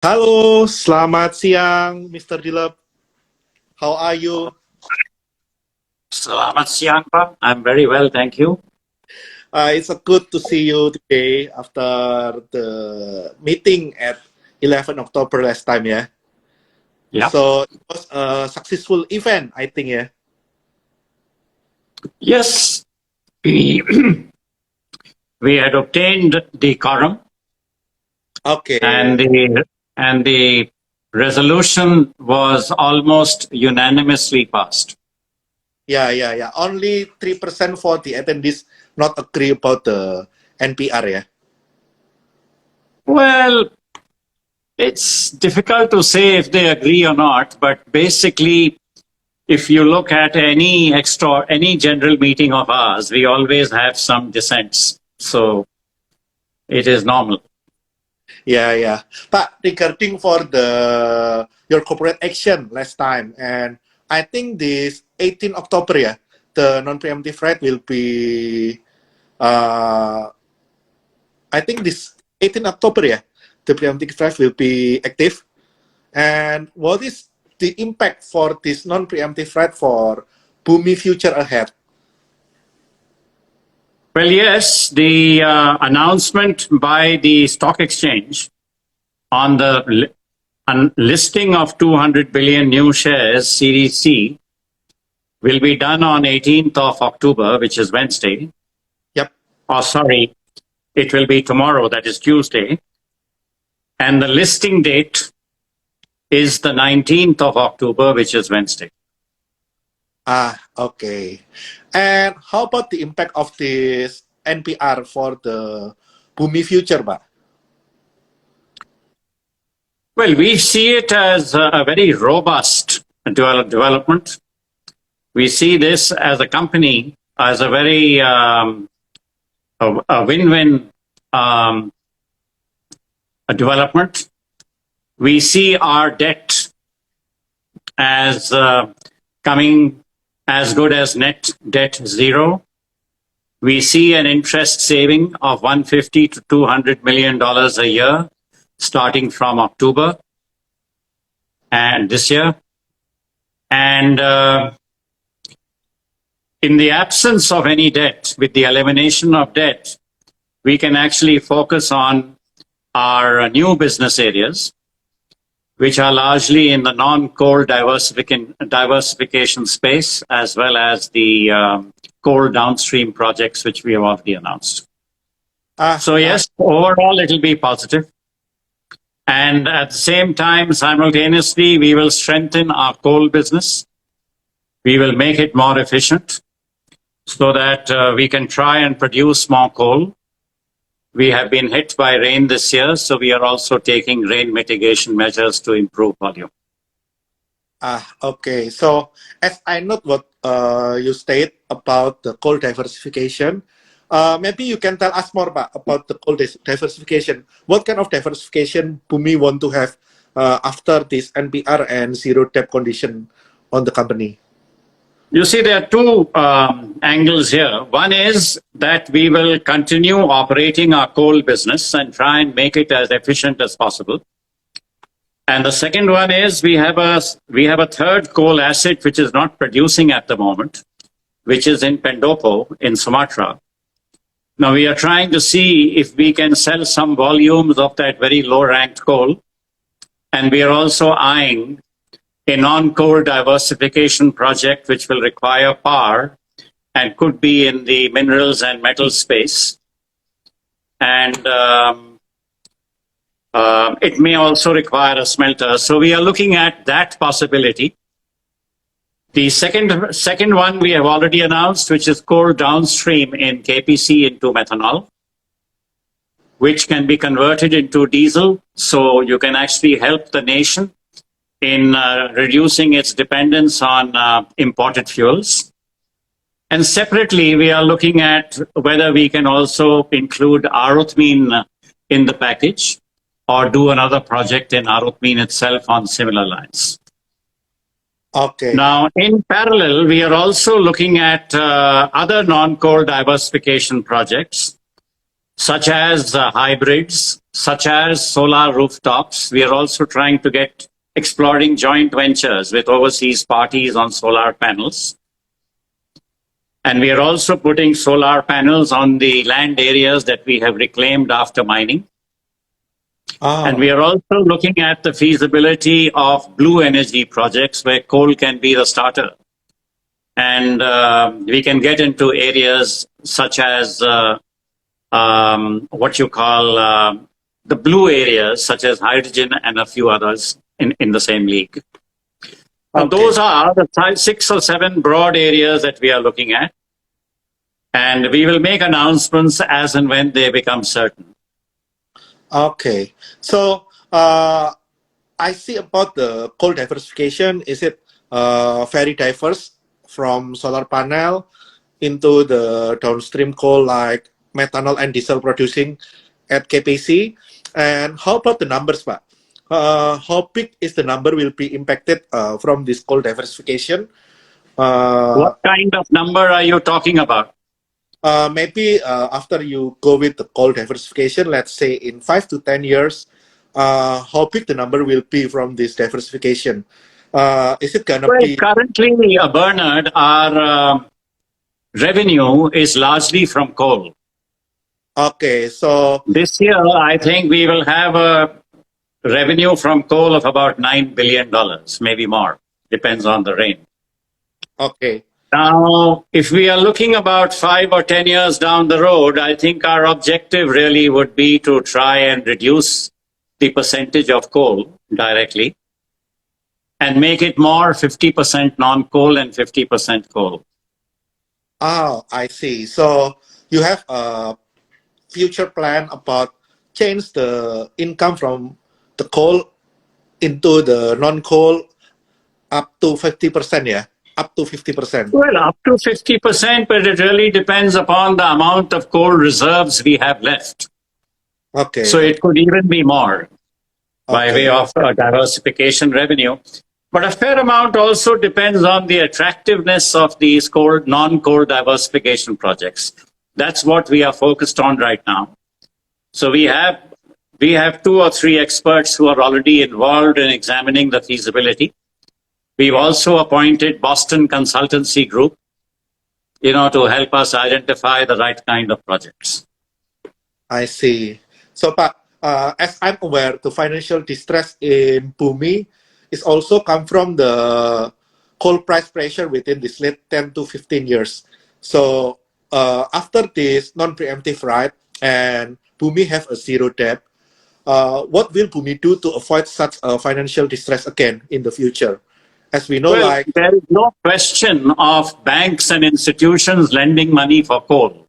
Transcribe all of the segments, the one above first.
Halo, selamat siang, Mr. Dilip. How are you? Selamat siang, Pak. I'm very well, thank you. It's good to see you today after the meeting at 11 October last time, yeah. Yeah. So it was a successful event, I think, yeah. Yes, we we had obtained the quorum, Okay. and the resolution was almost unanimously passed. Yeah. Only 3% for the attendees not agree about the NPR, yeah. Well, it's difficult to say if they agree or not, but basically, if you look at any general meeting of ours, we always have some dissents. So it is normal. Yeah. Pak, regarding for your corporate action last time, and I think this 18 October, yeah, the non-preemptive right will be, I think this 18 October, yeah, the preemptive right will be active. And what is the impact for this non-preemptive right for Bumi future ahead? Well, yes, the announcement by the stock exchange on the listing of 200 billion new shares, Series C, will be done on 18th of October, which is Wednesday. Yep. Oh, sorry, it will be tomorrow, that is Tuesday. And the listing date is the 19th of October, which is Wednesday. Okay. And how about the impact of this NPR for the Bumi future, Pak? Well, we see it as a very robust development. We see this as a company as a very a win-win a development. We see our debt as coming as good as net debt zero. We see an interest saving of $150 to $200 million a year, starting from October and this year. And in the absence of any debt, with the elimination of debt, we can actually focus on our new business areas, which are largely in the non-coal diversification space, as well as the coal downstream projects, which we have already announced. So yes, overall, it will be positive. And at the same time, simultaneously, we will strengthen our coal business. We will make it more efficient so that we can try and produce more coal. We have been hit by rain this year, so we are also taking rain mitigation measures to improve volume. Okay. So as I note what you state about the coal diversification, maybe you can tell us more about the coal diversification. What kind of diversification Bumi want to have after this NPR and zero debt condition on the company? You see, there are two angles here. One is that we will continue operating our coal business and try and make it as efficient as possible. And the second one is we have a third coal asset which is not producing at the moment, which is in Pendopo in Sumatra. Now we are trying to see if we can sell some volumes of that very low-ranked coal, and we are also eyeing a non-coal diversification project which will require power and could be in the minerals and metals space. And it may also require a smelter. So we are looking at that possibility. The second one we have already announced, which is coal downstream in KPC into methanol, which can be converted into diesel. So you can actually help the nation in reducing its dependence on imported fuels. And separately, we are looking at whether we can also include Arutmin in the package or do another project in Arutmin itself on similar lines. Okay. Now, in parallel, we are also looking at other non-coal diversification projects, such as hybrids, such as solar rooftops. We are also trying to exploring joint ventures with overseas parties on solar panels. And we are also putting solar panels on the land areas that we have reclaimed after mining. And we are also looking at the feasibility of blue energy projects where coal can be the starter. And we can get into areas such as what you call the blue areas, such as hydrogen and a few others in the same league. And those are the 6 or 7 broad areas that we are looking at. And we will make announcements as and when they become certain. Okay. So I see about the coal diversification. Is it very diverse from solar panel into the downstream coal like methanol and diesel producing at KPC? And how about the numbers, Pak? How big is the number will be impacted from this coal diversification? What kind of number are you talking about? Maybe after you go with the coal diversification, let's say in 5 to 10 years, how big the number will be from this diversification? Is it gonna be? Currently, Bernard, our revenue is largely from coal. Okay, so this year, I think we will have a revenue from coal of about $9 billion, maybe more, depends on the rain. Okay. Now, if we are looking about 5 or 10 years down the road, I think our objective really would be to try and reduce the percentage of coal directly and make it more 50% non-coal and 50% coal. Oh, I see. So you have a future plan about change the income from the coal into the non-coal up to 50%, yeah? Up to 50%. Well, up to 50%, but it really depends upon the amount of coal reserves we have left. Okay. So it could even be more by way of diversification revenue. But a fair amount also depends on the attractiveness of these non-coal diversification projects. That's what we are focused on right now. So we have 2 or 3 experts who are already involved in examining the feasibility. We've also appointed Boston Consultancy Group, to help us identify the right kind of projects. I see. So, Pak, as I'm aware, the financial distress in Bumi is also come from the coal price pressure within this late 10 to 15 years. So, after this non-preemptive right and Bumi have a zero debt, what will Bumi do to avoid such a financial distress again in the future? As we know, there is no question of banks and institutions lending money for coal.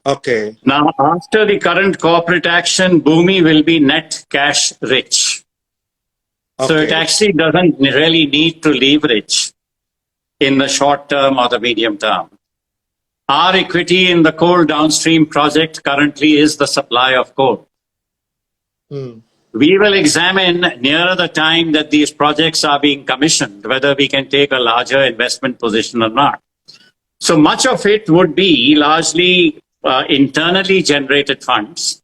Okay. Now, after the current corporate action, Bumi will be net cash rich. Okay. So it actually doesn't really need to leverage in the short term or the medium term. Our equity in the coal downstream project currently is the supply of coal. We will examine nearer the time that these projects are being commissioned, whether we can take a larger investment position or not. So much of it would be largely internally generated funds.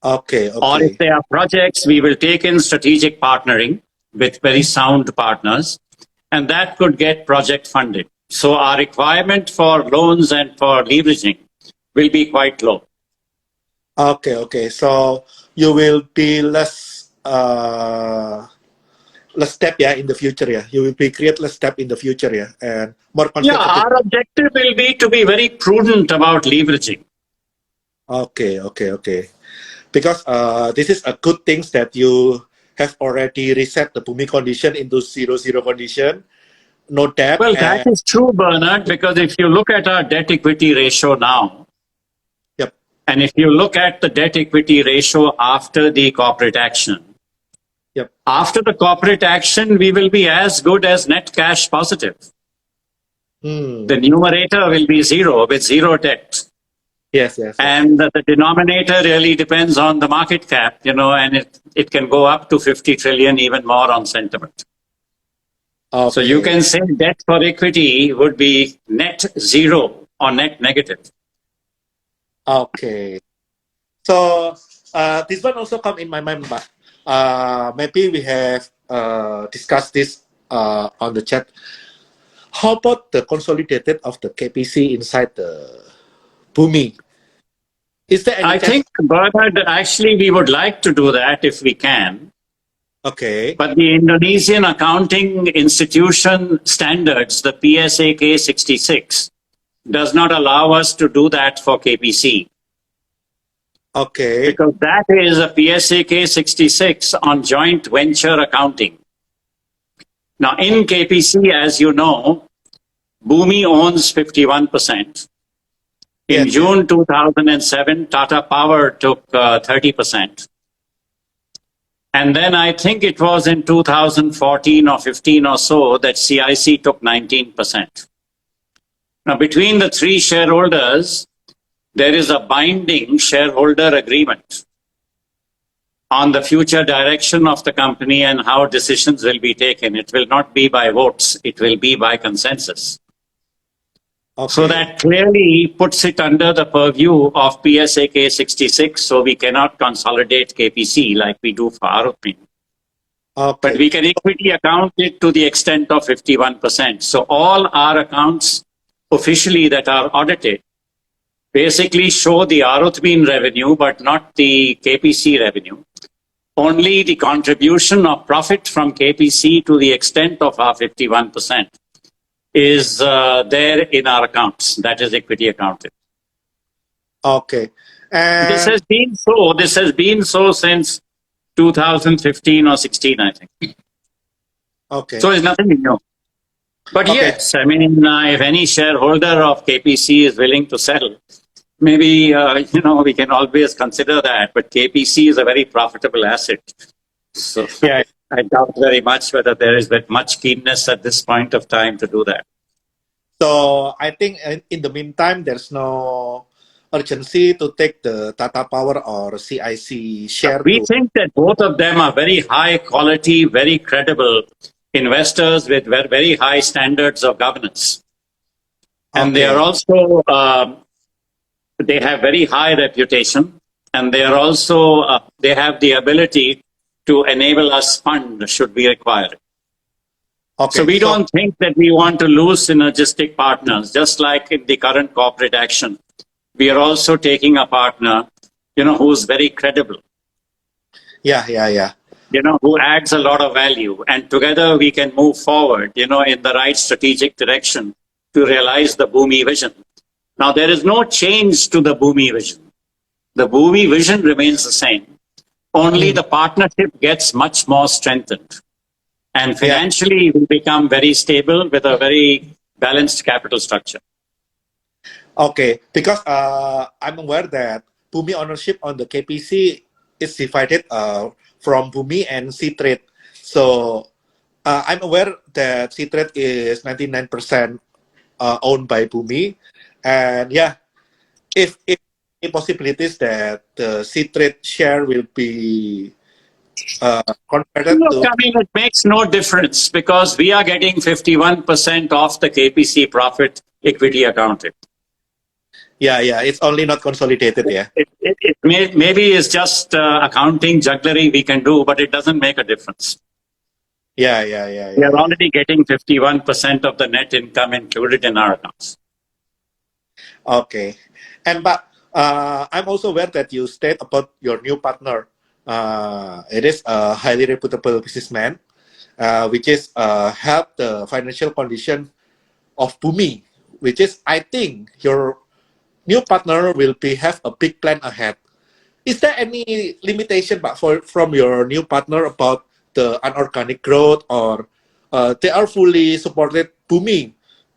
Okay. Or if there are projects, we will take in strategic partnering with very sound partners, and that could get project funded. So our requirement for loans and for leveraging will be quite low. Okay. So you will be less step in the future, You will be create less step in the future, and more conservative. Our objective will be to be very prudent about leveraging. Okay. Because this is a good thing that you have already reset the Bumi condition into zero condition, no debt. Well, that is true, Bernard, because if you look at our debt equity ratio now, and if you look at the debt equity ratio after the corporate action, after the corporate action, we will be as good as net cash positive. The numerator will be 0 with 0 debt. Yes. And the denominator really depends on the market cap, and it can go up to 50 trillion, even more on sentiment. Okay. So you can say debt for equity would be net 0 or net negative. Okay. So this one also come in my mind, but maybe we have discussed this on the chat. How about the consolidated of the KPC inside the Bumi? Is there any I chance? think, Bernard, actually, we would like to do that if we can. Okay. But the Indonesian Accounting Institution standards, the PSAK 66, does not allow us to do that for KPC. Okay. Because that is a PSAK 66 on joint venture accounting. Now, in KPC, as you know, Bumi owns 51%. In Yes. June 2007, Tata Power took 30%. And then I think it was in 2014 or 15 or so that CIC took 19%. Now, between the three shareholders, there is a binding shareholder agreement on the future direction of the company and how decisions will be taken. It will not be by votes, it will be by consensus. Okay. So that clearly puts it under the purview of PSAK 66, so we cannot consolidate KPC like we do for Arutmin. Okay. But we can equity account it to the extent of 51%. So all our accounts officially that are audited basically show the Arutmin revenue, but not the KPC revenue. Only the contribution of profit from KPC to the extent of our 51% is there in our accounts. That is equity accounted. Okay. And This has been so since 2015 or 16, I think. okay. So it's nothing new. But Okay. yes, I mean, if any shareholder of KPC is willing to settle, maybe, we can always consider that. But KPC is a very profitable asset. So Yeah. I doubt very much whether there is that much keenness at this point of time to do that. So I think in the meantime, there's no urgency to take the Tata Power or CIC share. We think that both of them are very high quality, very credible investors with very high standards of governance. And they are also, they have very high reputation, and they are also, they have the ability to enable us fund should we require it. Okay. So we don't think that we want to lose synergistic partners, just like in the current corporate action. We are also taking a partner, who's very credible. Yeah. Who adds a lot of value. And together we can move forward, in the right strategic direction to realize the Bumi vision. Now, there is no change to the Bumi vision. The Bumi vision remains the same. Only the partnership gets much more strengthened. And financially, we become very stable with a very balanced capital structure. Okay, because I'm aware that Bumi ownership on the KPC is divided from Bumi and C-Trade. So I'm aware that C-Trade is 99% owned by Bumi. And if any possibilities that the C-Trade share will be converted Look, to... I mean, it makes no difference because we are getting 51% of the KPC profit equity accounted. Yeah, it's only not consolidated, yeah. Maybe it's just accounting jugglery we can do, but it doesn't make a difference. Yeah. We are already getting 51% of the net income included in our accounts. Okay. But I'm also aware that you state about your new partner. It is a highly reputable businessman, which is help the financial condition of Bumi, which is, I think, your new partner will have a big plan ahead. Is there any limitation from your new partner about the inorganic growth, or they are fully supported Bumi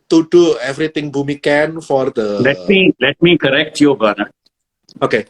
to do everything Bumi can for the... Let me correct you, Bernard. Okay.